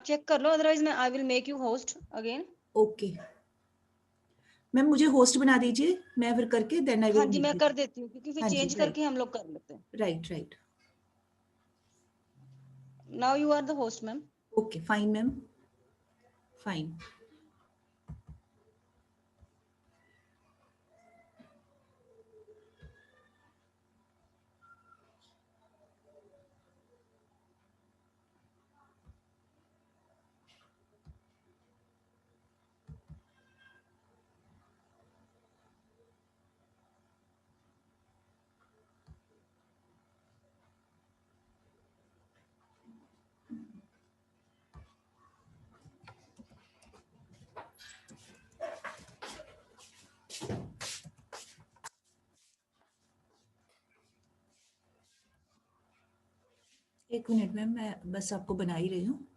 Check कर लो, otherwise मैं I will make you host again. Okay ma'am, मुझे host बना दीजिए, मैं फिर करके देन आई हाँ विल जी, मैं मेक कर इट। देती हूँ, क्योंकि फिर हाँ जी, चेंज करके हम लोग कर लेते हैं। Right right. Now you are the host ma'am. Okay fine ma'am, fine. एक मिनट मैम, मैं बस आपको बना ही रही हूँ।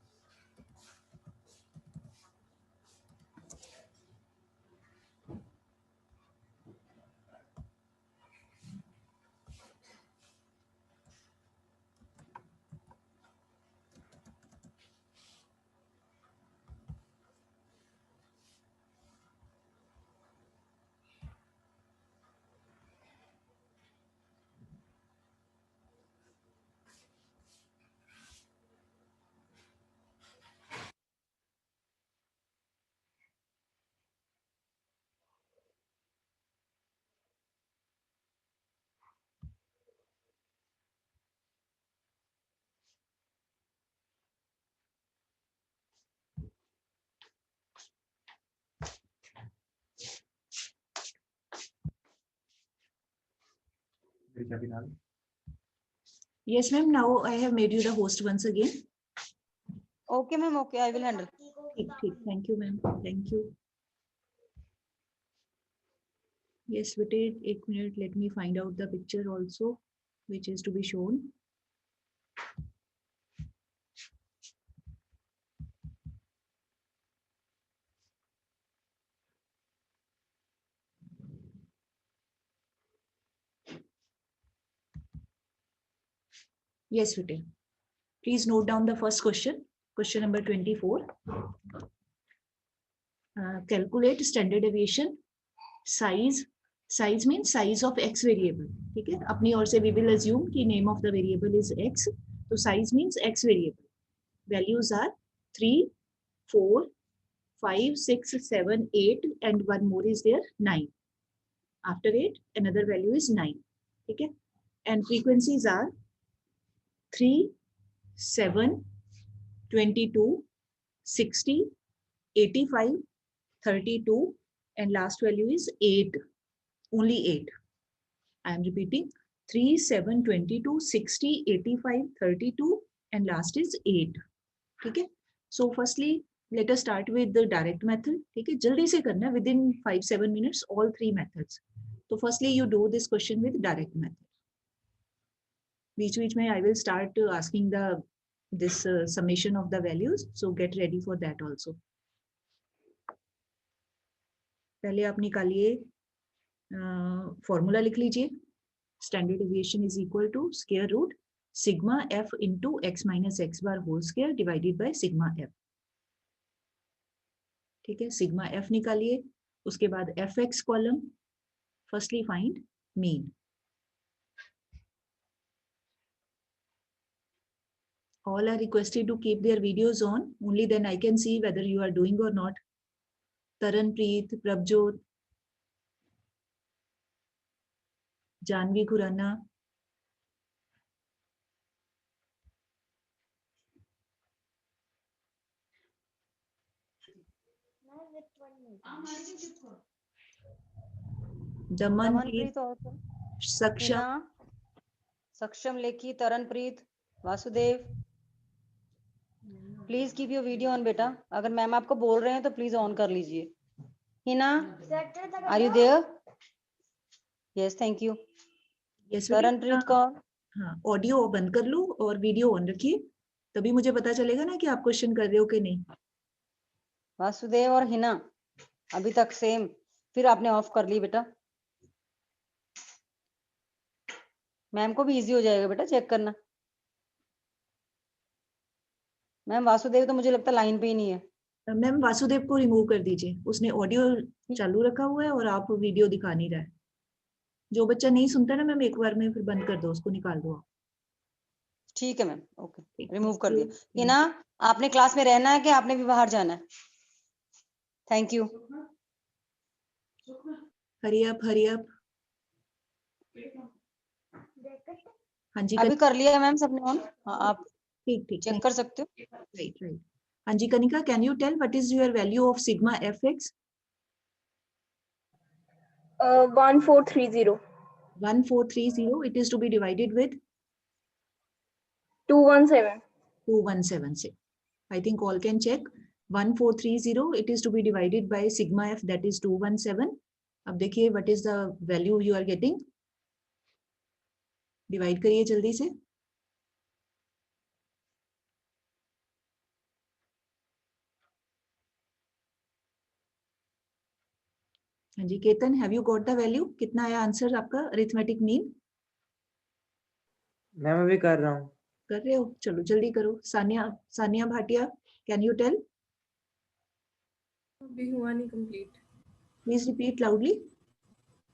Yes ma'am, now I have made you the host once again. Okay ma'am, okay, I will handle. ठीक ठीक, thank you ma'am, thank you. Yes, wait एक minute, let me find out the picture also which is to be shown. Yes, Vite. Please note down the first question, question number 24. Calculate standard deviation size. Size means size of x variable. ठीक है, अपनी ओर से we will assume कि name of the variable is x. तो size means x variable. Values are 3, 4, 5, 6, 7, 8 and one more is there 9. After 8 another value is 9. ठीक है, and frequencies are 3, 7, 22, 60, 85, 32 and last value is 8. Only 8. I am repeating 3, 7, 22, 60, 85, 32 and last is 8. ठीक है, so firstly let us start with the direct method. ठीक है, जल्दी से करना, within 5-7 minutes all three methods. So firstly you do this question with direct method. बीच में I will start asking this summation of the values, so get ready for that also. पहले आप निकालिए, formula लिख लीजिए, standard deviation is equal to square root sigma F into x minus x bar whole square divided by sigma F. ठीक है, sigma F निकालिए, उसके बाद F X column, firstly find mean. All are requested to keep their videos on, only then I can see whether you are doing or not. Taranpreet, Prabjot, Janvi Khurana, Damanpreet, Saksham, सक्षम, Lekhi, Taranpreet, Vasudev, please keep your video on बेटा। अगर ma'am आपको बोल रहे हैं तो please on कर लीजिए। Hina, are you there? Yes, thank you. Taranpreet Kaur? हाँ, ऑडियो बंद कर लो और वीडियो ऑन रखिए, तभी मुझे पता चलेगा ना कि आप क्वेश्चन कर रहे हो कि नहीं। वासुदेव और हिना अभी तक सेम, फिर आपने ऑफ कर ली बेटा। मैम को भी इजी हो जाएगा बेटा चेक करना। मैम वासुदेव तो मुझे लगता है लाइन पे ही नहीं है। मैम वासुदेव को रिमूव कर दीजिए, उसने ऑडियो चालू रखा हुआ है और आप वीडियो दिखा नहीं रहा है। जो बच्चा नहीं सुनता ना मैम, एक बार में फिर बंद कर दो, उसको निकाल दो आप। ठीक है मैम, ओके, रिमूव Thank कर you. दिया। हिना, आपने क्लास में रहना है कि आपने भी बाहर जाना है? Thank you. Hurry up, hurry up. हाँ जी अभी कर लिया मैम सबने ऑन? हाँ, आप ठीक ठीक चेक कर सकते हो। Right right. हाँ जी Kanika, can you tell what is your value of sigma F X? 1430. 1430, it is to be divided with 217. 2176. I think all can check. 1430, it is to be divided by sigma f, that is 217. अब देखिए what is the value you are getting. Divide करिए जल्दी से। हाँ जी Ketan, have you got the value? कितना आया answer आपका अरिथमेटिक मीन? मैम अभी कर रहा हूँ। कर रहे हो, चलो जल्दी करो। Sania, Sania Bhatia, can you tell? अभी हुआ नहीं complete. Please repeat loudly.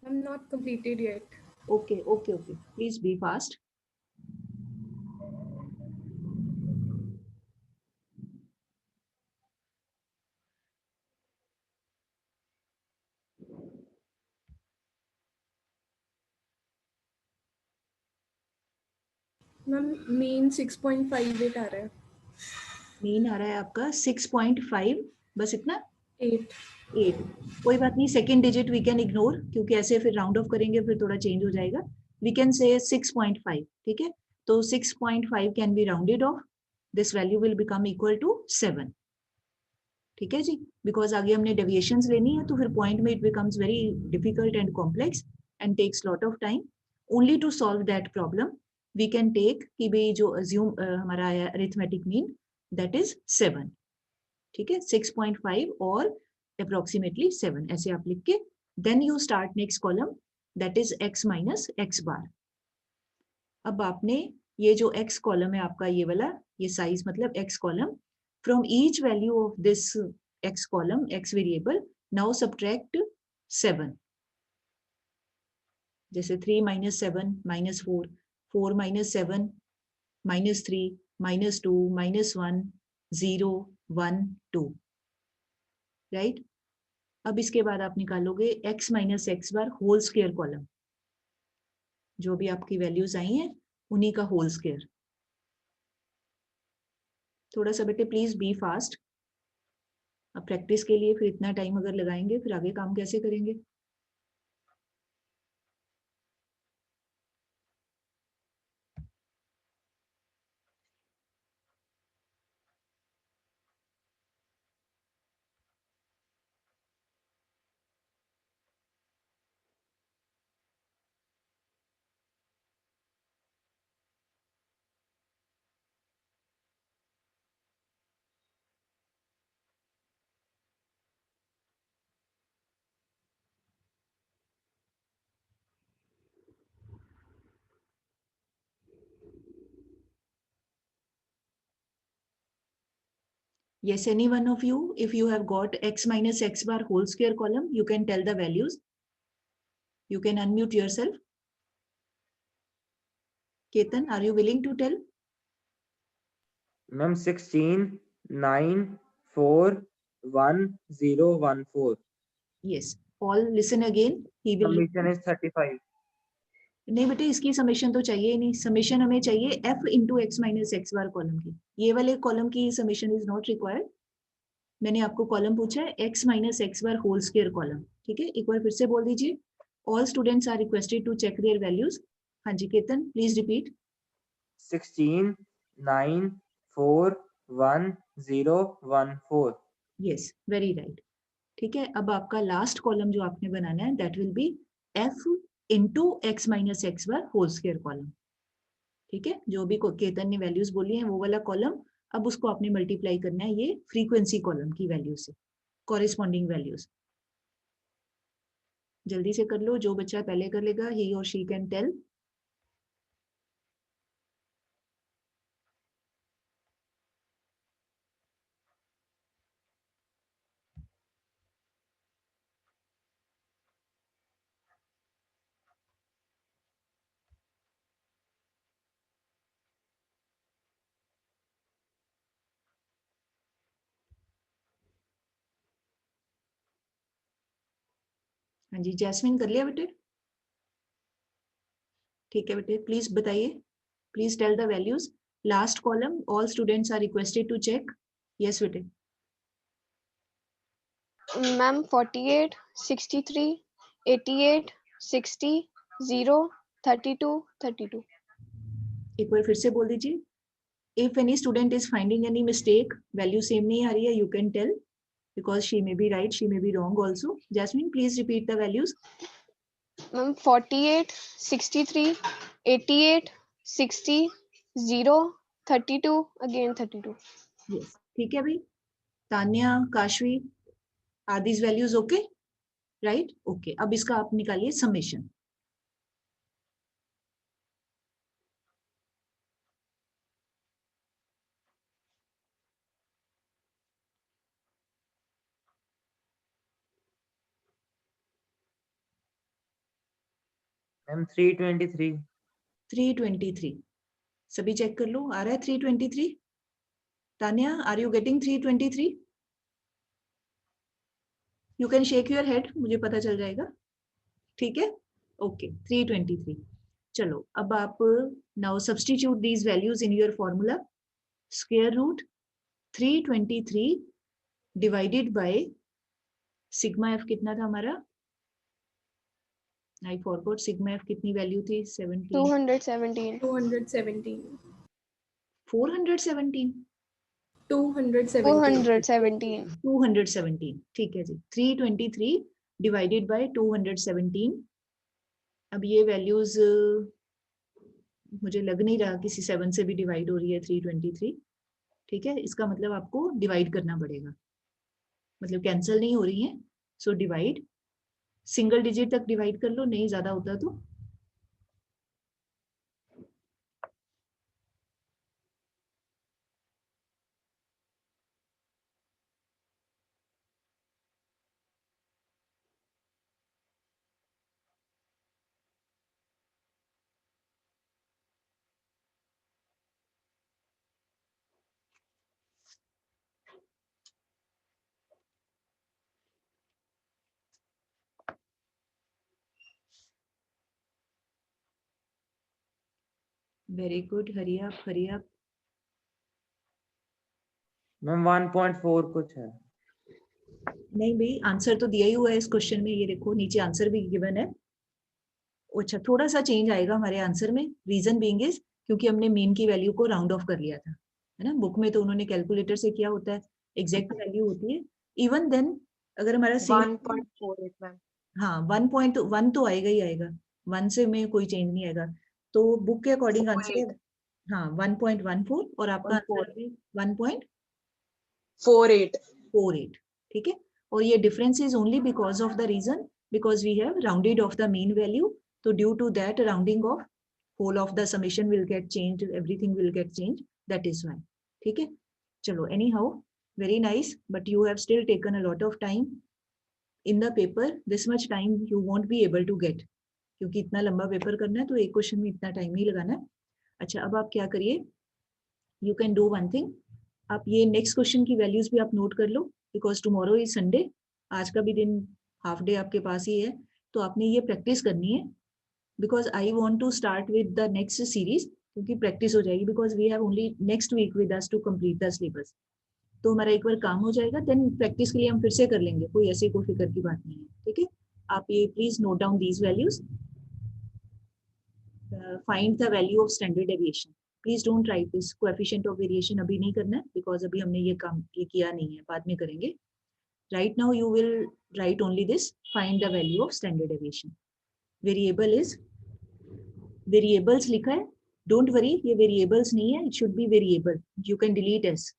I'm not completed yet. Okay okay okay, please be fast. Ma'am mean 6.58 आ रहा है. मीन आ रहा है आपका 6.5, बस इतना? 8. 8। कोई बात नहीं, second digit we can ignore, क्योंकि ऐसे फिर राउंड ऑफ करेंगे फिर थोड़ा चेंज हो जाएगा। वी कैन से 6.5, ठीक है? तो 6.5 can be rounded off, this value will become equal to 7, ठीक है जी? बिकॉज आगे हमने डेविएशंस लेनी है, तो फिर पॉइंट में it becomes very difficult and complex and takes lot of time. Only to solve that problem we can take कि भाई जो अज्यूम हमारा आया अरिथमेटिक मीन, दैट इज 7, ठीक है? 6.5 और अप्रोक्सीमेटली 7, ऐसे आप लिख के then you start next column, that is x minus x bar. अब आपने ये जो x कॉलम है आपका, ये वाला, ये साइज मतलब x column, from each value of this x column, x variable, now subtract 7। जैसे 3 minus 7 minus 4, 4 minus 7 minus 3 minus 2 minus 1 0 1 2, right? अब इसके बाद आप निकालोगे x minus x bar whole square column, जो भी आपकी वैल्यूज आई हैं उन्हीं का होल स्क्वायर। थोड़ा सा बेटे प्लीज बी फास्ट। अब प्रैक्टिस के लिए फिर इतना टाइम अगर लगाएंगे फिर आगे काम कैसे करेंगे? Yes, any one of you, if you have got x minus x bar whole square column, you can tell the values. You can unmute yourself. Ketan, are you willing to tell? Ma'am 16 9 4 1 0 1 4। Yes. All listen again. He will. Summation is 35। नहीं बेटे, इसकी summation तो चाहिए ही नहीं। Summation हमें चाहिए f into x minus x bar column की। ये वाले कॉलम की समेशन इज नॉट रिक्वायर्ड। मैंने आपको कॉलम पूछा है x minus x bar whole square column, ठीक है? एक बार फिर से बोल दीजिए। All students are requested to check their values. हाँ जी Ketan, please repeat. 16 9 4 1 0 1 4। Yes, very right, ठीक है? अब आपका लास्ट कॉलम जो आपने बनाना है, that will be f into x minus x bar whole square column, ठीक है? जो भी केतन ने वैल्यूज बोली हैं वो वाला कॉलम, अब उसको आपने मल्टीप्लाई करना है ये फ्रीक्वेंसी कॉलम की वैल्यू से, कॉरेस्पॉन्डिंग वैल्यूज। जल्दी से कर लो, जो बच्चा पहले कर लेगा ही और शी कैन टेल। हाँ जी जैस्मिन कर लिया बेटे? ठीक है बेटे, प्लीज बताइए, please tell the values. Last column, all students are requested to check. Yes बेटे. Ma'am, 48, 63, 88, 60, 0, 32, 32. एक बार फिर से बोल दीजिए. If any student is finding any mistake, value same नहीं आ रही है, you can tell because she may be right, she may be wrong also. Jasmine, please repeat the values. Ma'am, 48, 63, 88, 60, 0, 32, again 32. Yes. ठीक है भाई. Tanya, Kashvi, are these values okay? Right? Okay. अब इसका आप निकालिए summation. मैम 323. 323. सभी चेक कर लो, आ रहा है 323? Tanya, are you getting 323? You can shake your head, मुझे पता चल जाएगा. ठीक है? Okay. 323. चलो अब आप now substitute these values in your formula. Square root 323 divided by sigma f कितना था हमारा? I forgot sigma f कितनी वैल्यू थी? 17. 217. 217. 417. 217. 217. 217. ठीक है जी. 323 divided by 217. अब ये वैल्यूज मुझे लग नहीं रहा किसी 7 से भी डिवाइड हो रही है 323. ठीक है, इसका मतलब आपको डिवाइड करना पड़ेगा, मतलब कैंसिल नहीं हो रही है. सो डिवाइड, सिंगल डिजिट तक डिवाइड कर लो, नहीं ज्यादा होता तो. Very good. Hurry up, hurry up. Ma'am 1.4 कुछ है. नहीं भाई, आंसर तो दिया ही हुआ है इस क्वेश्चन में. ये देखो नीचे आंसर भी गिवन है. अच्छा, थोड़ा सा चेंज आएगा हमारे आंसर में. रीजन बीइंग इज क्योंकि हमने मीन की वैल्यू को राउंड ऑफ कर लिया था, है ना. बुक में तो उन्होंने कैलकुलेटर से किया होता है, एग्जैक्ट वैल्यू होती है. इवन देन अगर हमारा 1.48 मैम. हाँ 1.1 तो आएगा ही आएगा. 1 से में कोई चेंज नहीं आएगा. तो बुक के अकॉर्डिंग आंसर है 48. हाँ 1.14 और आपका आंसर है 1.48. 48. ठीक है. और ये difference is only because of the reason because we have rounded off the mean value. तो due to that rounding off whole of the summation will get changed, everything will get changed, that is why. ठीक है. चलो anyhow, very nice, but you have still taken a lot of time in the paper. This much time you won't be able to get, क्योंकि इतना लंबा paper करना है तो एक क्वेश्चन में इतना टाइम नहीं लगाना. अच्छा, अब आप क्या करिए, you can do one thing. आप ये नेक्स्ट क्वेश्चन की वैल्यूज भी आप नोट कर लो बिकॉज टुमारो इज संडे. आज का भी दिन हाफ डे आपके पास ही है, तो आपने ये प्रैक्टिस करनी है because I want to start with the next series, क्योंकि प्रैक्टिस हो जाएगी because we have only next week with us to complete the syllabus. तो हमारा एक बार काम हो जाएगा, देन प्रैक्टिस के लिए हम फिर से कर लेंगे, कोई ऐसी कोई फिक्र की बात नहीं है. ठीक है. आप ये please note down these values. Find the value of standard deviation. Please don't write this coefficient of variation, अभी नहीं करना है बिकॉज अभी हमने ये काम ये किया नहीं है, बाद में करेंगे. Right now you will write only this, find the value of standard deviation. Variable is, variables लिखा है, डोंट वरी, ये वेरिएबल्स नहीं है, it should be variable. You can delete S,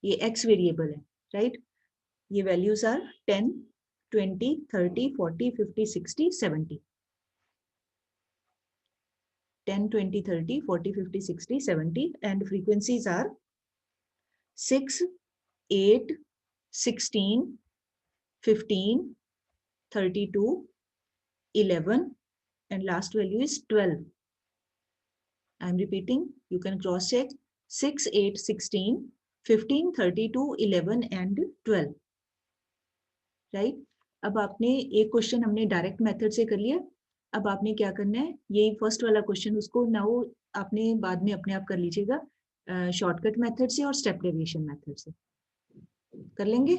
ये एक्स वेरिएबल है. राइट. ये values are 10, 20, 30, 40, 50, 60, 70. 10, 20, 30, 40, 50, 60, 70 and frequencies are 6, 8, 16, 15, 32, 11 and last value is 12. I am repeating, you can cross check. 6, 8, 16, 15, 32, 11 and 12. Right. अब आपने एक question हमने direct method से कर लिया, अब आपने क्या करना है, यही फर्स्ट वाला क्वेश्चन उसको नाउ आपने बाद में अपने आप कर लीजिएगा शॉर्टकट मेथड से और स्टेप डेविएशन मेथड से कर लेंगे।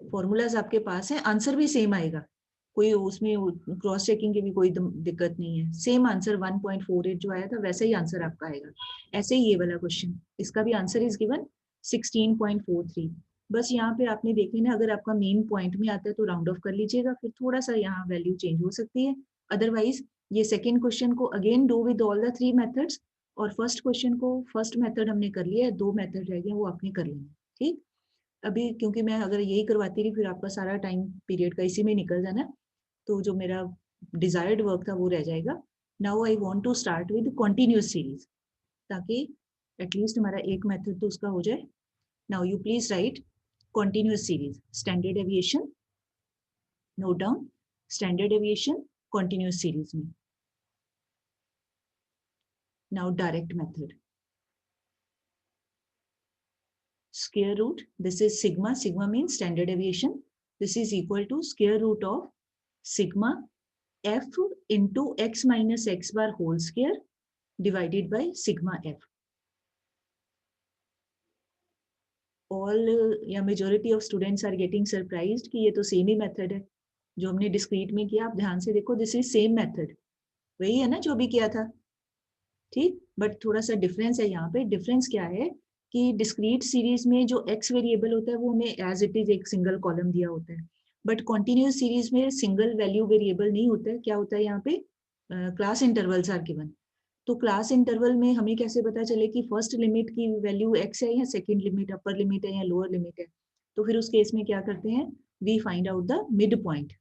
फॉर्मूलाज आपके पास है, आंसर भी सेम आएगा, कोई उसमें क्रॉस चेकिंग की भी कोई दिक्कत नहीं है। सेम आंसर 1.48 जो आया था वैसा ही आंसर आपका आएगा। ऐसे ही ये वाला क्वेश्चन, इसका भी आंसर इज गिवन 16.43। बस यहाँ पे आपने देख लेना, अगर आपका मेन पॉइंट में आता है तो राउंड ऑफ कर लीजिएगा, फिर थोड़ा सा यहाँ वैल्यू चेंज हो सकती है। अदरवाइज ये सेकेंड क्वेश्चन को again do with all the 3 methods, और फर्स्ट क्वेश्चन को फर्स्ट मेथड हमने कर लिया है, 2 मेथड रह गए वो आपने कर लेना। ठीक, अभी क्योंकि मैं अगर यही करवाती रही फिर आपका सारा टाइम पीरियड का इसी में निकल जाना, तो जो मेरा डिजायर्ड वर्क था वो रह जाएगा। Now I want to start with continuous series, ताकि एटलीस्ट हमारा एक मेथड तो उसका हो जाए। Now you please write continuous series, standard deviation, note down standard deviation continuous series में। Now direct method, square root, this is sigma, sigma means standard deviation, this is equal to square root of sigma f into x minus x bar whole square divided by sigma f. All या majority of students are getting surprised कि ये तो same ही method है जो हमने discrete में किया। आप ध्यान से देखो, दिस इज सेम मेथड, वही है ना जो भी किया था, ठीक, बट थोड़ा सा डिफरेंस है यहाँ पे। डिफरेंस क्या है कि डिस्क्रीट सीरीज में जो x वेरिएबल होता है वो हमें एज इट इज एक सिंगल कॉलम दिया होता है, बट कॉन्टिन्यूस सीरीज में सिंगल वैल्यू वेरिएबल नहीं होता है। क्या होता है यहाँ पे, क्लास इंटरवल्स आर गिवन। तो क्लास इंटरवल में हमें कैसे पता चले कि फर्स्ट लिमिट की वैल्यू x है या सेकेंड लिमिट अपर लिमिट है या लोअर लिमिट है, तो फिर उस केस में क्या करते हैं, we find out the mid point.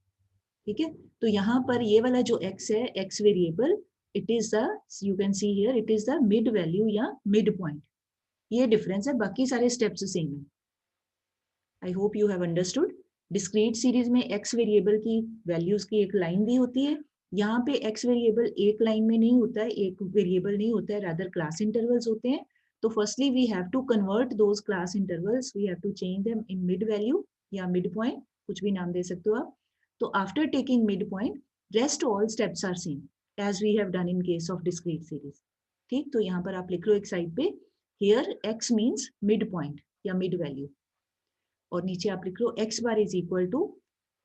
ठीक है, तो यहाँ पर ये वाला जो x है, x variable, it is the, you can see here, it is the mid value या मिड पॉइंट। ये डिफरेंस है, बाकी सारे स्टेप्स सेम है। I hope you have understood. Discrete series में x वेरिएबल की वैल्यूज की एक लाइन दी होती है, यहाँ पे x वेरिएबल एक लाइन में नहीं होता है, एक वेरिएबल नहीं होता है, रादर क्लास इंटरवल्स होते हैं। तो firstly we have to convert those class intervals, we have to change them in mid value या मिड पॉइंट, कुछ भी नाम दे सकते हो आप। तो after taking mid point, rest all steps are same as we have done in case of discrete series. ठीक, तो यहाँ पर आप लिख लो एक साइड पे, here x means midpoint या mid value, और नीचे आप लिख लो x bar is equal to,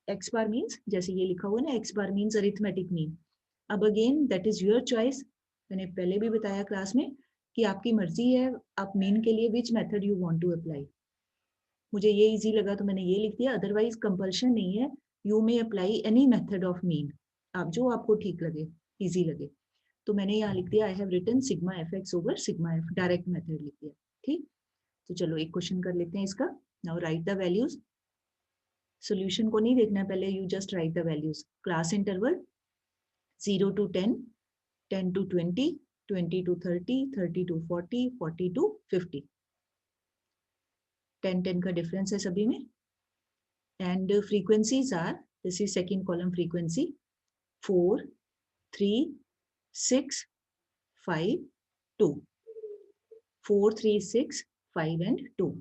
x bar means जैसे ये लिखा हुआ ना, x bar means arithmetic mean। अब again that is your choice, मैंने पहले भी बताया क्लास में कि आपकी मर्जी है आप मीन के लिए which method you want to apply। मुझे ये इजी लगा तो मैंने ये लिख दिया, अदरवाइज कंपल्शन नहीं है, you may apply any method of mean, आप जो आपको ठीक लगे, इजी लगे। तो मैंने यहाँ लिख दिया, I have written sigma F X over sigma F, direct method लिख दिया। ठीक, तो चलो एक क्वेश्चन कर लेते हैं इसका। Now right the values, solution को नहीं देखना पहले, you just right the values. Class interval 0 to 10, 10 to 20, 20 to 30, 30 to 40, 40 to 50, 10 10 का डिफरेंस है सभी में। And frequencies are, this is second column frequency, 4 3 6 5 2, 4 3 6 5 and 2।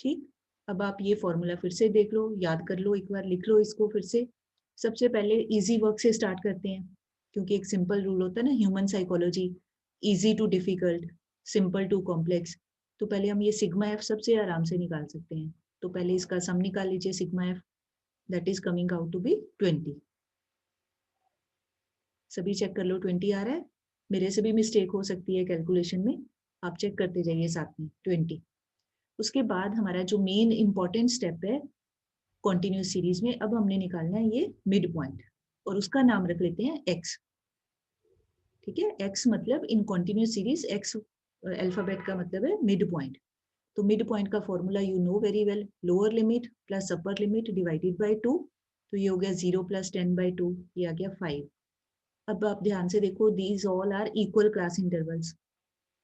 ठीक, अब आप ये फॉर्मूला फिर से देख लो, याद कर लो, एक बार लिख लो इसको फिर से। सबसे पहले इजी वर्क से स्टार्ट करते हैं, क्योंकि एक सिंपल रूल होता है ना, human psychology, easy to difficult, simple to complex. तो पहले हम ये सिग्मा एफ सबसे आराम से निकाल सकते हैं, तो पहले इसका सम निकाल लीजिए, sigma F that is coming out to be 20। सभी चेक कर लो 20 आ रहा है, मेरे से भी मिस्टेक हो सकती है कैलकुलेशन में, आप चेक करते जाइए साथ में 20। उसके बाद हमारा जो मेन इंपॉर्टेंट स्टेप है कॉन्टिन्यूस सीरीज में, अब हमने निकालना है ये मिड पॉइंट, और उसका नाम रख लेते हैं x। ठीक है, x मतलब इन कॉन्टिन्यूस सीरीज x अल्फाबेट का मतलब है मिड पॉइंट। तो मिड पॉइंट का formula you know very well, lower limit plus upper limit divided by 2, तो ये हो गया 0 + 10/2, ये आ गया 5। अब आप ध्यान से देखो, these all are equal class intervals,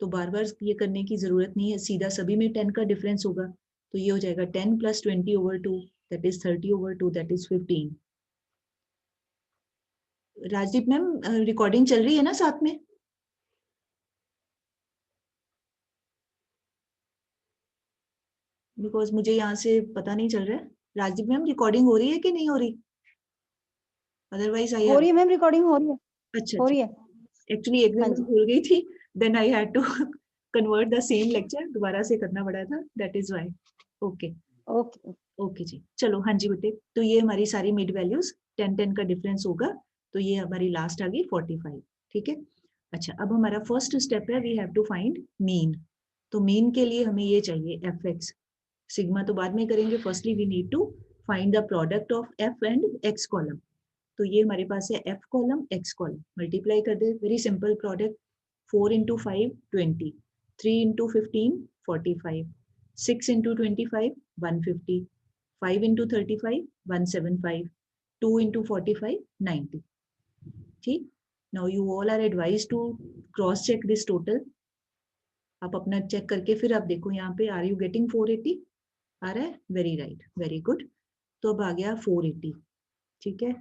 तो बार बार ये करने की जरूरत नहीं है, सीधा सभी में 10 का डिफरेंस होगा, तो ये हो जाएगा 10 + 20/2 that is 30/2 that is 15। Rajdeep ma'am recording चल रही है ना साथ में? बिकॉज मुझे यहाँ से पता नहीं चल रहा है। राजदीप मैम रिकॉर्डिंग हो रही है कि नहीं हो रही? अदरवाइज आई हो रही है मैम, रिकॉर्डिंग हो रही है, अच्छा हो अच्छा, रही है। एक्चुअली एक दिन हाँ मैं जी। भूल गई थी, then I had to convert the same lecture, दोबारा से करना पड़ा था, that is why. Okay okay. Okay जी, चलो हाँ जी बेटे, तो ये हमारी सारी मिड वैल्यूज 10 का डिफरेंस होगा, तो ये हमारी लास्ट आ गई 45। ठीक है, अच्छा अब हमारा फर्स्ट स्टेप है, we have to find mean. तो मीन के लिए हमें ये चाहिए एफ एक्स, सिग्मा तो बाद में करेंगे, firstly we need to find the product of F and X column. तो ये हमारे पास है F column X column, multiply कर दे, very simple product, 4 into 5 20, 3 into 15 45, 6 into 25 150, 5 into 35 175, 2 into 45 90। ठीक, now you all are advise to cross check this total. आप अपना चेक करके फिर आप देखो यहाँ पे, आर यू गेटिंग 480? आ रहा है, वेरी राइट, वेरी गुड। तो अब आ गया 480। ठीक है,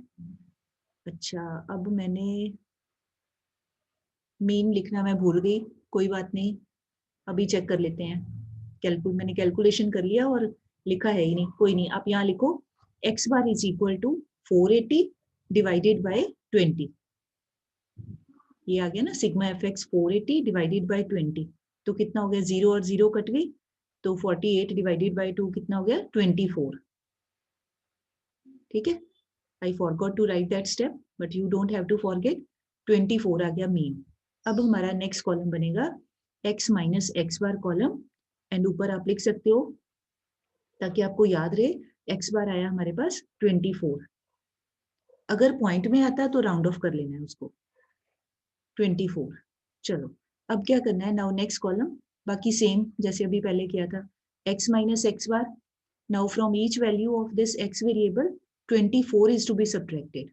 अच्छा अब मैंने मीन लिखना मैं भूल गई, कोई बात नहीं, अभी चेक कर लेते हैं। मैंने कैलकुलेशन कर लिया और लिखा है ही नहीं, कोई नहीं, आप यहाँ लिखो x bar is equal to 480 divided by 20। ये आ गया ना sigma F X 480 divided by 20, तो कितना हो गया, 0 और 0 कट गई, तो 48 डिवाइडेड बाय 2 कितना हो गया, 24। ठीक है, I forgot to write that step, but you don't have to forget, 24 आ गया मीन। अब हमारा नेक्स्ट कॉलम बनेगा x minus x bar column, and ऊपर आप लिख सकते हो ताकि आपको याद रहे, x बार आया हमारे पास 24, अगर पॉइंट में आता तो राउंड ऑफ कर लेना है उसको, 24। चलो अब क्या करना है, नाउ नेक्स्ट कॉलम, बाकी सेम जैसे अभी पहले किया था, x minus x bar, now from each value of this x variable 24 is to be subtracted.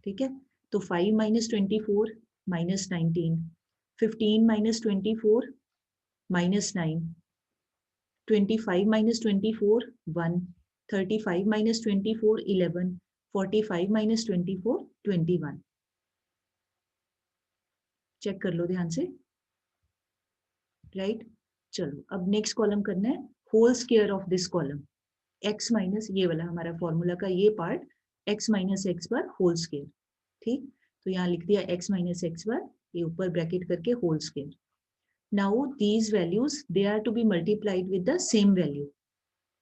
ठीक है, तो 5 minus 24 minus 19, 15 minus 24 minus 9, 25 minus 24 1, 35 minus 24 11, 45 minus 24 21। Check कर लो ध्यान से, राइट। चलो अब नेक्स्ट कॉलम करना है whole square of this column, x minus ये वाला हमारा फॉर्मूला का ये part, x minus x bar whole square. ठीक, तो यहाँ लिख दिया x माइनस एक्स बार, ये ऊपर ब्रैकेट करके whole square. Now these values they are to be multiplied with the same value,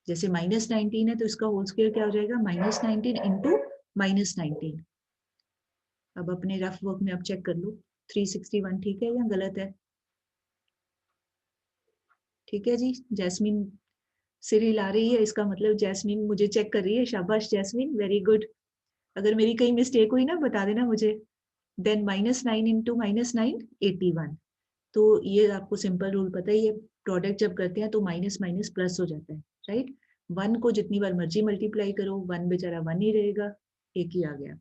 जैसे माइनस 19 है तो इसका होल स्क्वायर क्या हो जाएगा, माइनस 19 इंटू माइनस 19। अब अपने रफ वर्क में आप चेक कर लो, 361 ठीक है या गलत है? ठीक है जी, जैस्मिन सिर हिला रही है, इसका मतलब जैस्मिन मुझे चेक कर रही है, शाबाश जैस्मिन, वेरी गुड। अगर मेरी कहीं मिस्टेक हुई ना बता देना मुझे। Then minus 9 into minus 9 81। तो ये आपको सिंपल रूल पता है, ये प्रोडक्ट जब करते हैं तो माइनस माइनस प्लस हो जाता है, राइट। 1 को जितनी बार मर्जी मल्टीप्लाई करो, 1 बेचारा 1 ही रहेगा, एक ही आ गया।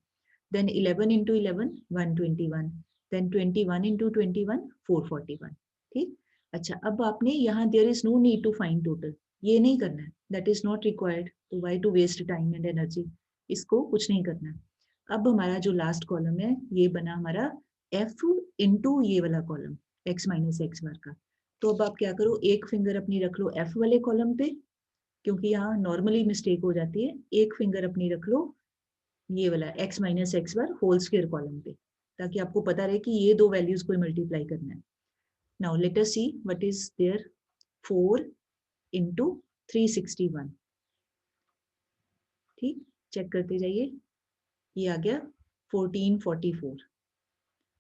Then 11 into 11 121, then 21 into 21 441। ठीक, अच्छा अब आपने यहाँ there is no need to find total, ये नहीं करना है, दैट इज नॉट रिक्वायर्ड, तो why to waste time and energy, इसको कुछ नहीं करना। अब हमारा जो लास्ट कॉलम है ये बना हमारा f इंटू ये वाला कॉलम x माइनस एक्स बार का। तो अब आप क्या करो, एक फिंगर अपनी रख लो f वाले कॉलम पे, क्योंकि यहाँ नॉर्मली मिस्टेक हो जाती है, एक फिंगर अपनी रख लो ये वाला x minus x bar whole square column पे, ताकि आपको पता रहे कि ये दो वैल्यूज को मल्टीप्लाई करना है। Now let us see what is there, 4 into 361। ठीक, चेक करते जाइए, ये आ गया 1444।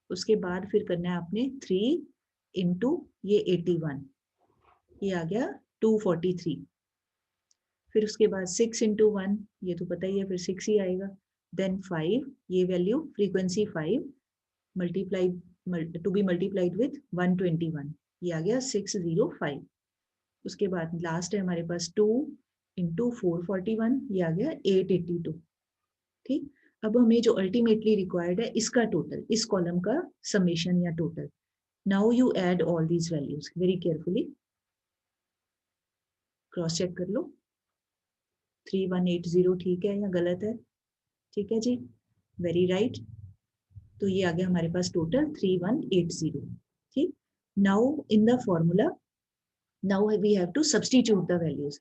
उसके बाद फिर करना है आपने 3 इंटू ये 81, ये आ गया 243। फिर उसके बाद 6 इंटू 1, ये तो पता ही है, फिर 6 ही आएगा। देन 5, ये value frequency 5 multiply to be multiplied with 121, ये आ गया 605। उसके बाद लास्ट है हमारे पास 2 इंटू 441, ये आ गया 882। ठीक, अब हमें जो अल्टीमेटली रिक्वायर्ड है इसका टोटल, इस कॉलम का समेशन या total. Now you add all these values very carefully, cross check कर लो, 3180 ठीक है या गलत है? ठीक है जी, वेरी राइट। तो ये आ गया हमारे पास टोटल 3180। ठीक, now in the formula, now we have to substitute the values.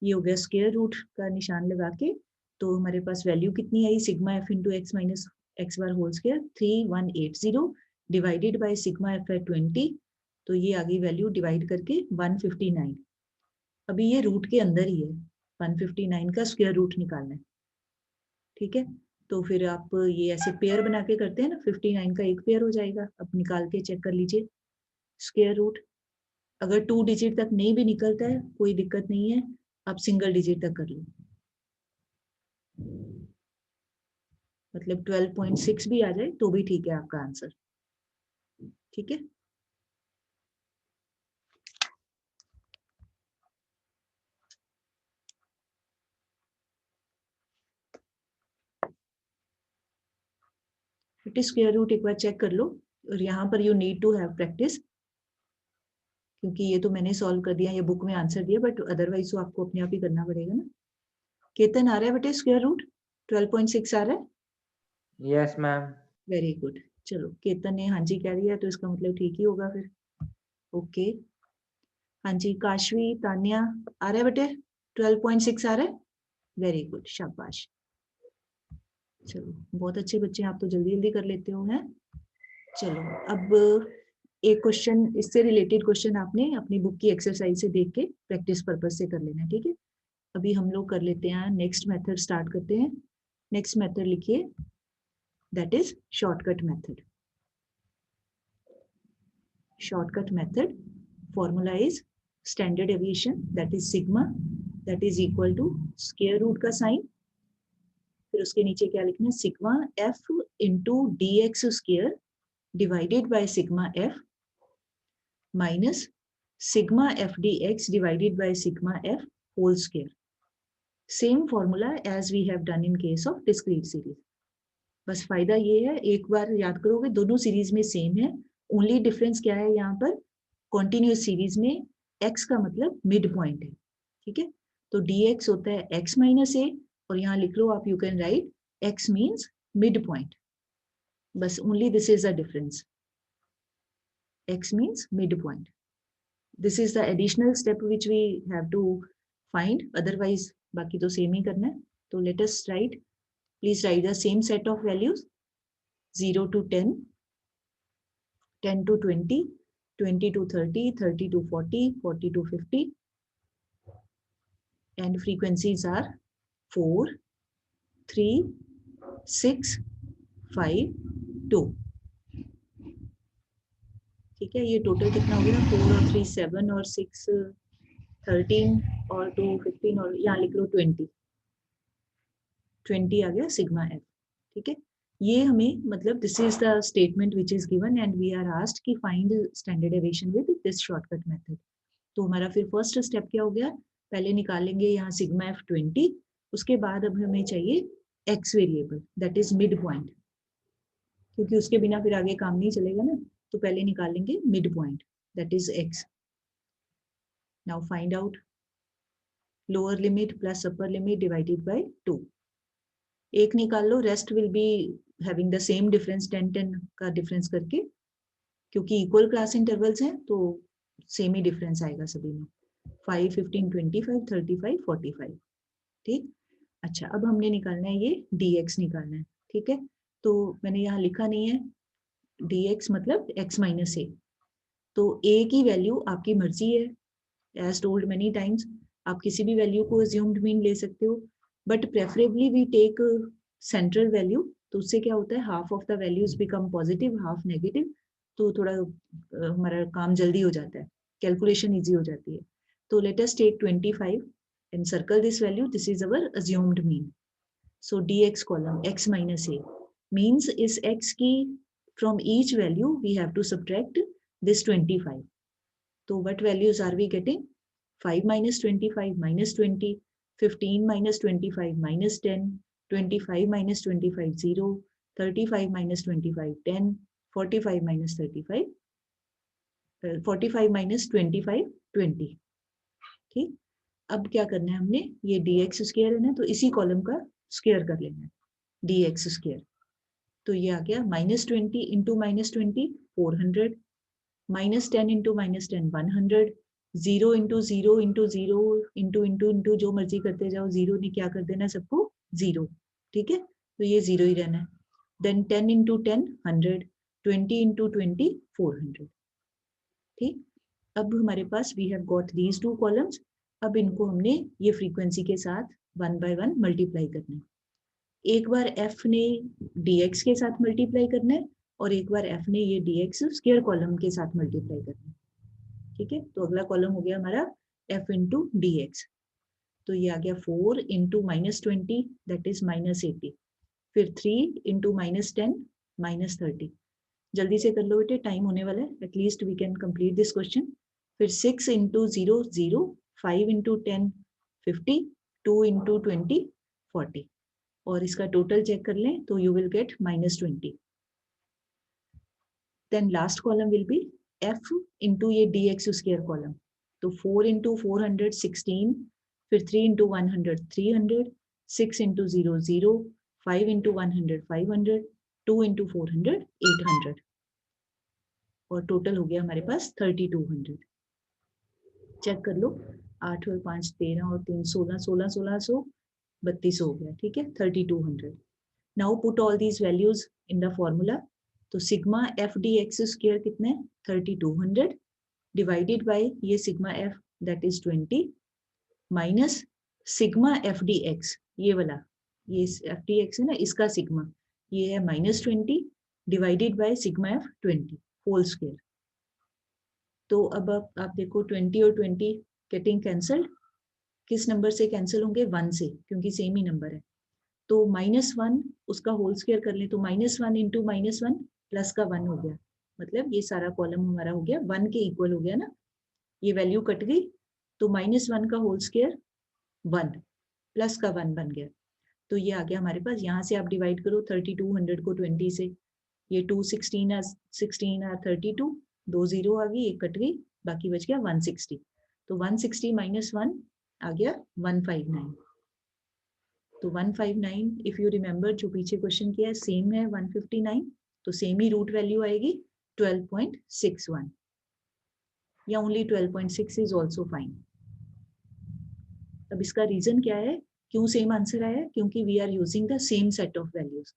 ये हो गया स्क्वायर रूट का निशान लगा के, तो हमारे पास वैल्यू कितनी आई, sigma F into x minus x bar whole square 3180 divided by sigma f है 20, तो ये आ गई वैल्यू डिवाइड करके 159। अभी ये रूट के अंदर ही है, 159 का स्क्वायर रूट निकालना है, ठीक है। तो फिर आप ये ऐसे पेयर बना के करते हैं ना, 59 का एक पेयर हो जाएगा, अब निकाल के चेक कर लीजिए स्क्वायर रूट। अगर 2 डिजिट तक नहीं भी निकलता है कोई दिक्कत नहीं है, आप सिंगल डिजिट तक कर लो, मतलब 12.6 भी आ जाए तो भी ठीक है आपका आंसर, ठीक है। बेटे स्क्वायर रूट एक बार चेक कर लो, और यहाँ पर you need to have practice, क्योंकि ये तो मैंने सॉल्व कर दिया, ये बुक में आंसर दिया, बट अदरवाइज तो आपको अपने आप ही करना पड़ेगा ना। केतन आ रहा है बेटे स्क्वायर रूट 12.6 आ रहा है? Yes ma'am. वेरी गुड, चलो केतन ने हाँ जी कह दिया तो इसका मतलब ठीक ही होगा फिर। ओके हाँ जी, काशवी तान्या आ रहा है बेटे 12.6 आ रहा है? वेरी गुड, शाबाश, चलो बहुत अच्छे बच्चे हैं आप, तो जल्दी जल्दी कर लेते हो हैं। चलो अब एक क्वेश्चन इससे रिलेटेड क्वेश्चन आपने अपनी बुक की एक्सरसाइज से देख के प्रैक्टिस पर्पज से कर लेना है, ठीक है। अभी हम लोग कर लेते हैं नेक्स्ट मेथड, स्टार्ट करते हैं। नेक्स्ट मेथड लिखिए, that is shortcut method. Shortcut method formula is standard deviation, that is sigma, that is equal to square root का साइन, फिर उसके नीचे क्या लिखना है, sigma F into D x square divided by sigma F minus sigma F D X divided by sigma F whole square. Same formula as we have done in case of discrete series. बस फायदा ये है, एक बार याद करोगे दोनों series में same है, ओनली डिफरेंस क्या है यहाँ पर, कॉन्टिन्यूस सीरीज में x का मतलब मिड पॉइंट है, ठीक है। तो dx होता है x माइनस ए, और यहाँ लिख लो आप, you can write x means mid point, बस only this is the difference, x means mid point. This is the additional step which we have to find, otherwise बाकी तो सेम ही करना है। तो let us write, please write the same set of values 0 to 10, 10 to 20, 20 to 30, 30 to 40, 40 to 50, and frequencies are 4, 3, 6, 5, 2. ठीक है, ये total कितना हो गया, 4 और 3 7 और 6 13 और 2 15, और यहाँ लिख लो 20 आ गया सिग्मा एफ, ठीक है। ये हमें मतलब this is the statement which is given and we are asked कि find standard deviation with this shortcut method. तो हमारा फिर फर्स्ट स्टेप क्या हो गया, पहले निकालेंगे यहाँ सिग्मा एफ 20, उसके बाद अब हमें चाहिए x variable that is mid point, क्योंकि उसके बिना फिर आगे काम नहीं चलेगा ना, तो पहले निकालेंगे mid point that is x. Now find out lower limit plus upper limit divided by 2, एक निकाल लो, rest will be having the same difference 10-10 का डिफरेंस करके, क्योंकि इक्वल क्लास इंटरवल्स हैं तो सेम ही डिफरेंस आएगा सभी में, 5 15 25 35 45, ठीक। अच्छा अब हमने निकालना है ये dx निकालना है, ठीक है। तो मैंने यहाँ लिखा नहीं है dx मतलब x माइनस ए, तो a की वैल्यू आपकी मर्जी है, एज टोल्ड मेनी टाइम्स आप किसी भी वैल्यू को अज्यूम्ड मीन ले सकते हो, but preferably we take central value, तो उससे क्या होता है half of the values become positive half negative, तो थोड़ा हमारा काम जल्दी हो जाता है, कैलकुलेशन इजी हो जाती है। तो let us take 25 and circle this value, this is our assumed mean. So dx column x minus a means is x key, from each value we have to subtract this 25. So what values are we getting? 5 minus 25 minus 20, 15 minus 25 minus 10, 25 minus 25 0, 35 minus 25 10, 45 minus 35 45 minus 25 20, ठीक। अब क्या करना है हमने, ये dx square है ना, तो इसी कॉलम का स्क्वायर कर लेना है, dx स्क्वायर, तो ये आ गया -20 into -20 400, -10 into -10 100, 0 into 0 into 0 into into into जो मर्जी करते जाओ, 0 ने क्या कर देना सबको 0, ठीक है, तो ये 0 ही रहना है। देन 10 इंटू 10 100, 20 इंटू 20 400, ठीक। अब हमारे पास we have got these two columns. अब इनको हमने ये फ्रीक्वेंसी के साथ 1 बाय 1 मल्टीप्लाई करना है। एक बार f ने dx के साथ मल्टीप्लाई करना है और एक बार f ने ये dx स्क्वायर कॉलम के साथ मल्टीप्लाई करना है, ठीक है। तो अगला कॉलम हो गया हमारा f इंटू डी एक्स, तो ये आ गया 4 इंटू -20 दैट इज -80, फिर 3 इंटू -10 -30। जल्दी से कर लो बेटे, टाइम होने वाला है, at least we can complete this question. फिर 6 इंटू 0 0, 5 इंटू 10 50, 2 इंटू 20 40, और इसका टोटल चेक कर लें तो you will get -20। Then last column will be f into ये dx स्क्वायर कॉलम, तो 4 इंटू 400 16, फिर 3 इंटू 100 300, 6 इंटू 0 0, 5 इंटू 100 500, 2 इंटू 400 800, और टोटल हो गया हमारे पास 3200। चेक कर लो, 8 और 5 13 और 3 16, 16 1600 32 हो गया, ठीक है, 3200। Now put all these values in the formula. तो sigma F D x square कितना है 3200 डिवाइडेड बाय ये sigma F that is 20 minus sigma F D x, ये वाला, ये एफ डी एक्स है ना, इसका सिग्मा ये है -20 divided by sigma F 20 whole square. तो अब आप देखो 20 और 20 गेटिंग कैंसल्ड, किस नंबर से कैंसिल होंगे 1 से, क्योंकि सेम ही नंबर है। तो -1 उसका होल स्क्वायर कर ले तो -1 इंटू -1 प्लस का 1 हो गया, मतलब ये सारा कॉलम हमारा हो गया 1 के इक्वल हो गया ना, ये वैल्यू कट गई तो -1 का होल स्क्वायर 1 प्लस का 1 बन गया। तो ये आ गया हमारे पास, यहाँ से आप डिवाइड करो 3200 को 20 से, ये 2 16 16 32, 2 0 आ गई, एक कट गई, बाकी बच गया 160। तो 160 - 1 आ गया 159। तो 159 इफ यू रिमेंबर जो पीछे क्वेश्चन किया है सेम है 159, तो सेम ही रूट वैल्यू आएगी 12.61 या ओनली 12.6 इज ऑल्सो फाइन। अब इसका रीजन क्या है, क्यों सेम आंसर आया, क्योंकि we are using the same set of values.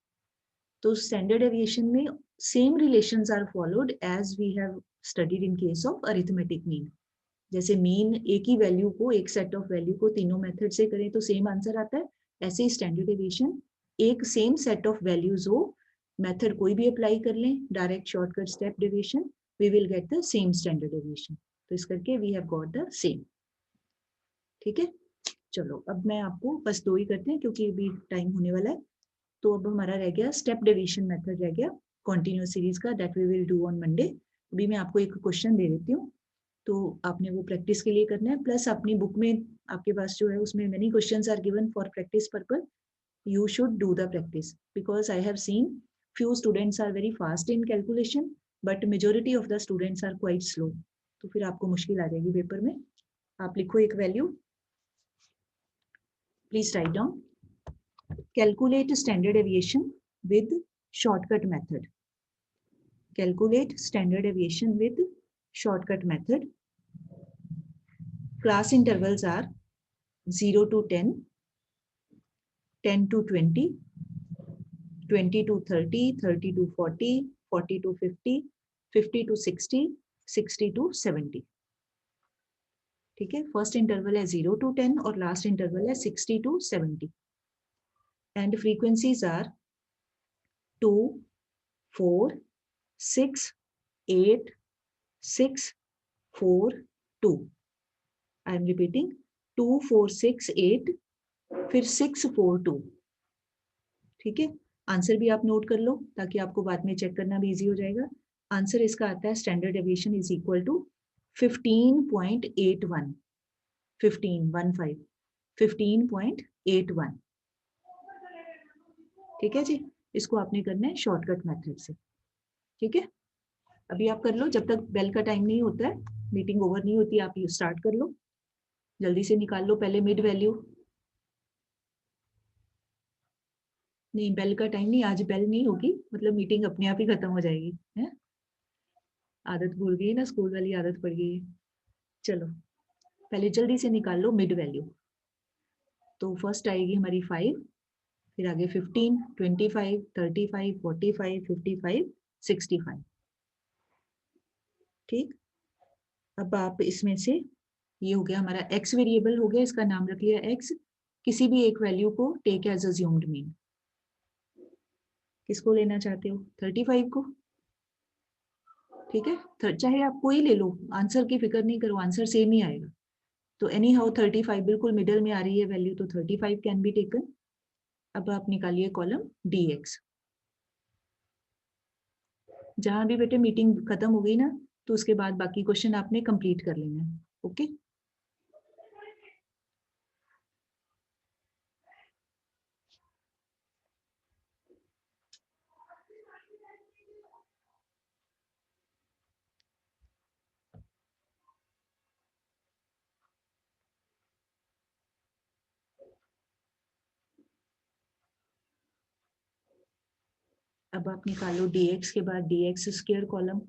तो स्टैंडर्ड एविएशन में same relations are followed as we have studied in case of arithmetic mean. जैसे मीन एक ही वैल्यू को, एक सेट ऑफ वैल्यू को तीनों मेथड से करें तो सेम आंसर आता है, ऐसे ही स्टैंडर्ड डेविएशन एक सेम सेट ऑफ वैल्यूज हो, मेथड कोई भी अप्लाई कर लें, direct shortcut step deviation, we will get the same standard deviation. तो इस करके we have got the same, ठीक है। चलो अब मैं आपको बस 2 ही करते हैं क्योंकि अभी टाइम होने वाला है। तो अब हमारा रह गया स्टेप डेविएशन मेथड रह गया कॉन्टिन्यूअस सीरीज का, that we will do on Monday. अभी मैं आपको एक क्वेश्चन दे देती हूँ, तो आपने वो प्रैक्टिस के लिए करना है, प्लस अपनी बुक में आपके पास जो है उसमें many questions are given for practice purpose, you should do the practice because I have seen few students are very fast in calculation but majority of the students are quite slow, तो फिर आपको मुश्किल आ जाएगी paper में। आप लिखो एक value, please write down, calculate standard deviation with shortcut method, calculate standard deviation with shortcut method. Class intervals are 0 to 10, 10 to 20, 20 to 30, 30 to 40, 40 to 50, 50 to 60, 60 to 70. ठीक है, फर्स्ट इंटरवल है 0 to 10 और लास्ट इंटरवल है 60 to 70. And frequencies are 2, 4, 6, 8, 6, 4, 2. I am repeating 2, 4, 6, 8, फिर 6, 4, 2. ठीक है, answer भी आप नोट कर लो ताकि आपको बाद में चेक करना भी इजी हो जाएगा। आंसर इसका आता है standard deviation is equal to 15.81, 15.81। ठीक है जी, इसको आपने करना है शॉर्टकट मेथड से, ठीक है। अभी आप कर लो, जब तक बेल का टाइम नहीं होता है, मीटिंग ओवर नहीं होती, आप ये स्टार्ट कर लो, जल्दी से निकाल लो पहले मिड वैल्यू। नहीं, बेल का टाइम नहीं, आज बेल नहीं होगी, मतलब मीटिंग अपने आप ही खत्म हो जाएगी, है? आदत भूल गई ना, स्कूल वाली आदत पड़ गई है। चलो पहले जल्दी से निकाल लो मिड वैल्यू। तो फर्स्ट आएगी हमारी 5, फिर आगे 15, 25, 35, 45, 55, 65। ठीक, अब आप इसमें से, ये हो गया हमारा x वेरिएबल हो गया, इसका नाम रख लिया x। किसी भी एक वैल्यू को टेक एज अज्यूम्ड मीन। किसको लेना चाहते हो? 35 को। ठीक है, चाहे आप कोई ले लो, आंसर की फिक्र नहीं करो, आंसर सेम ही आएगा। तो एनी हाउ 35 बिल्कुल मिडल में आ रही है वैल्यू, तो 35 कैन बी टेकन। अब आप निकालिए कॉलम dx। जहां भी बेटे मीटिंग खत्म हो गई ना, तो उसके बाद बाकी क्वेश्चन आपने कंप्लीट कर लेना है। ओके, अब आप निकालो dx के बाद dx स्क्वायर कॉलम।